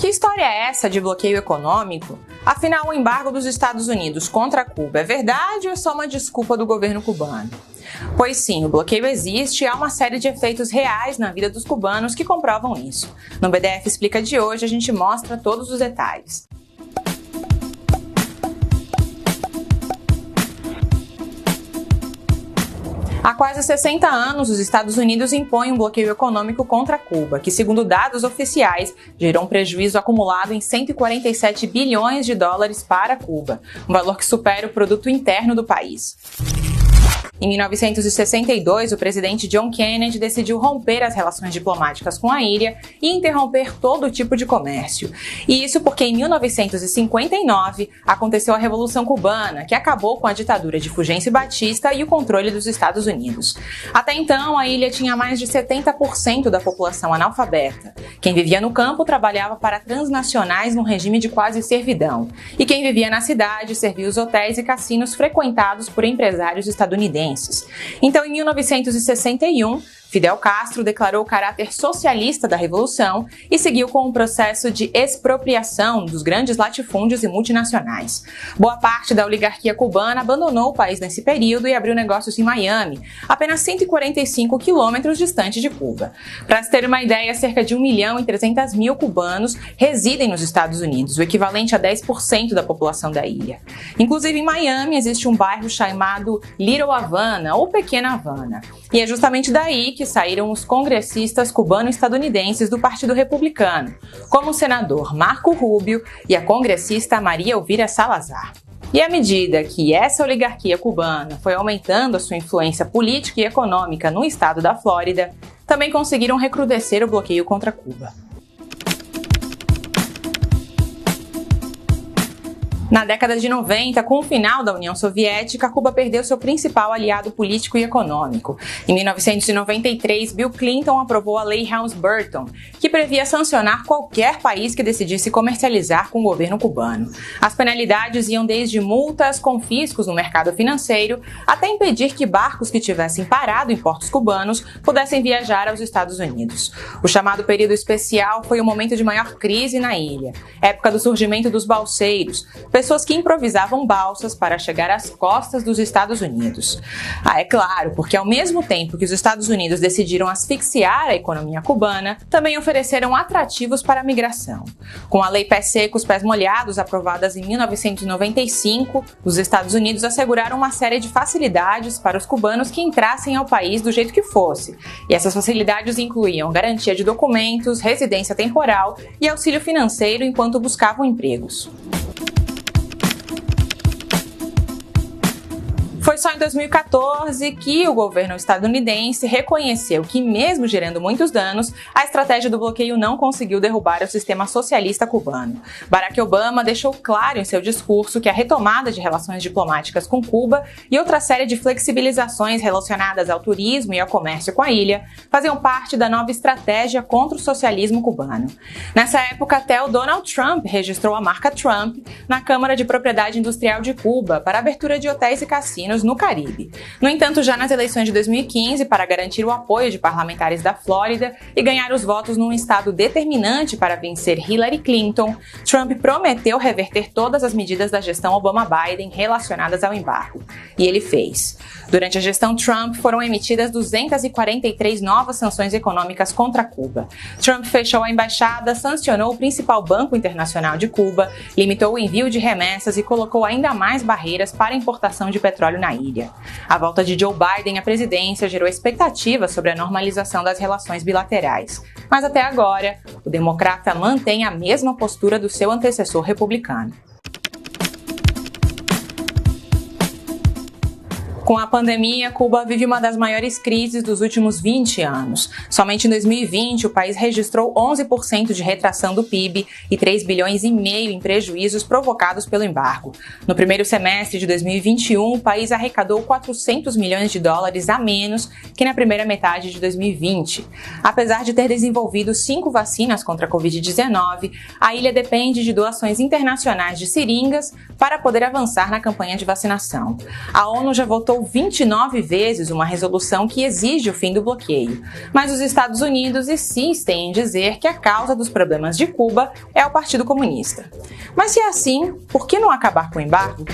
Que história é essa de bloqueio econômico? Afinal, o embargo dos Estados Unidos contra Cuba é verdade ou é só uma desculpa do governo cubano? Pois sim, o bloqueio existe e há uma série de efeitos reais na vida dos cubanos que comprovam isso. No BDF Explica de hoje, a gente mostra todos os detalhes. Há quase 60 anos, os Estados Unidos impõem um bloqueio econômico contra Cuba, que, segundo dados oficiais, gerou um prejuízo acumulado em 147 bilhões de dólares para Cuba, um valor que supera o produto interno do país. Em 1962, o presidente John Kennedy decidiu romper as relações diplomáticas com a ilha e interromper todo tipo de comércio. E isso porque em 1959 aconteceu a Revolução Cubana, que acabou com a ditadura de Fulgêncio Batista e o controle dos Estados Unidos. Até então, a ilha tinha mais de 70% da população analfabeta. Quem vivia no campo trabalhava para transnacionais num regime de quase servidão. E quem vivia na cidade servia os hotéis e cassinos frequentados por empresários estadunidenses. Então, em 1961, Fidel Castro declarou o caráter socialista da Revolução e seguiu com um processo de expropriação dos grandes latifúndios e multinacionais. Boa parte da oligarquia cubana abandonou o país nesse período e abriu negócios em Miami, apenas 145 quilômetros distante de Cuba. Para se ter uma ideia, cerca de 1.300.000 cubanos residem nos Estados Unidos, o equivalente a 10% da população da ilha. Inclusive, em Miami existe um bairro chamado Little Havana, ou Pequena Havana. E é justamente daí que saíram os congressistas cubano-estadunidenses do Partido Republicano, como o senador Marco Rubio e a congressista Maria Elvira Salazar. E à medida que essa oligarquia cubana foi aumentando a sua influência política e econômica no estado da Flórida, também conseguiram recrudescer o bloqueio contra Cuba. Na década de 90, com o final da União Soviética, Cuba perdeu seu principal aliado político e econômico. Em 1993, Bill Clinton aprovou a Lei Helms-Burton, que previa sancionar qualquer país que decidisse comercializar com o governo cubano. As penalidades iam desde multas, confiscos no mercado financeiro, até impedir que barcos que tivessem parado em portos cubanos pudessem viajar aos Estados Unidos. O chamado período especial foi o momento de maior crise na ilha, época do surgimento dos balseiros, pessoas que improvisavam balsas para chegar às costas dos Estados Unidos. É claro, porque ao mesmo tempo que os Estados Unidos decidiram asfixiar a economia cubana, também ofereceram atrativos para a migração. Com a Lei Pés Secos, Pés Molhados, aprovadas em 1995, os Estados Unidos asseguraram uma série de facilidades para os cubanos que entrassem ao país do jeito que fosse. E essas facilidades incluíam garantia de documentos, residência temporal e auxílio financeiro enquanto buscavam empregos. Foi só em 2014 que o governo estadunidense reconheceu que, mesmo gerando muitos danos, a estratégia do bloqueio não conseguiu derrubar o sistema socialista cubano. Barack Obama deixou claro em seu discurso que a retomada de relações diplomáticas com Cuba e outra série de flexibilizações relacionadas ao turismo e ao comércio com a ilha faziam parte da nova estratégia contra o socialismo cubano. Nessa época, até o Donald Trump registrou a marca Trump na Câmara de Propriedade Industrial de Cuba para a abertura de hotéis e cassinos no Caribe. No entanto, já nas eleições de 2015, para garantir o apoio de parlamentares da Flórida e ganhar os votos num estado determinante para vencer Hillary Clinton, Trump prometeu reverter todas as medidas da gestão Obama-Biden relacionadas ao embargo. E ele fez. Durante a gestão Trump, foram emitidas 243 novas sanções econômicas contra Cuba. Trump fechou a embaixada, sancionou o principal banco internacional de Cuba, limitou o envio de remessas e colocou ainda mais barreiras para a importação de petróleo na ilha. A volta de Joe Biden à presidência gerou expectativas sobre a normalização das relações bilaterais. Mas até agora, o democrata mantém a mesma postura do seu antecessor republicano. Com a pandemia, Cuba vive uma das maiores crises dos últimos 20 anos. Somente em 2020, o país registrou 11% de retração do PIB e 3,5 bilhões em prejuízos provocados pelo embargo. No primeiro semestre de 2021, o país arrecadou 400 milhões de dólares a menos que na primeira metade de 2020. Apesar de ter desenvolvido 5 vacinas contra a Covid-19, a ilha depende de doações internacionais de seringas para poder avançar na campanha de vacinação. A ONU já votou vetou 29 vezes uma resolução que exige o fim do bloqueio, mas os Estados Unidos insistem em dizer que a causa dos problemas de Cuba é o Partido Comunista. Mas se é assim, por que não acabar com o embargo?